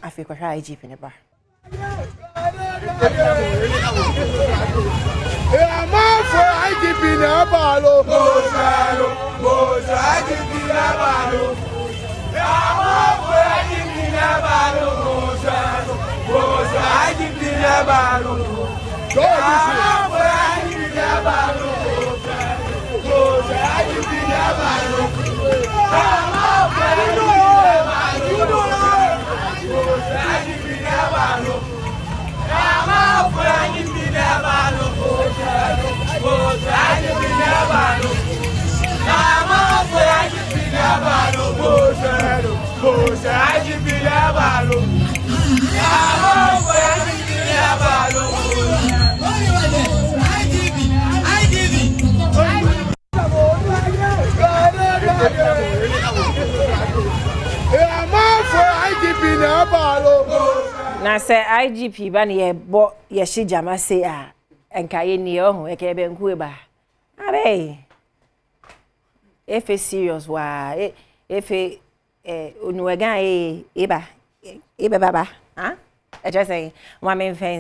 afi ko hwa IGP ne ba amafo IGP na balo bozalo IGP na balo amafo IGP na balo bozalo IGP na balo amafo IGP na balo IGP na balo amafo IGP na balo na say IGP ba ne ye bo ye shijama say a enka ye ni ohun e ke be nku e ba abe efe serious wa efe onuwaga e ba baba ha e just say wa men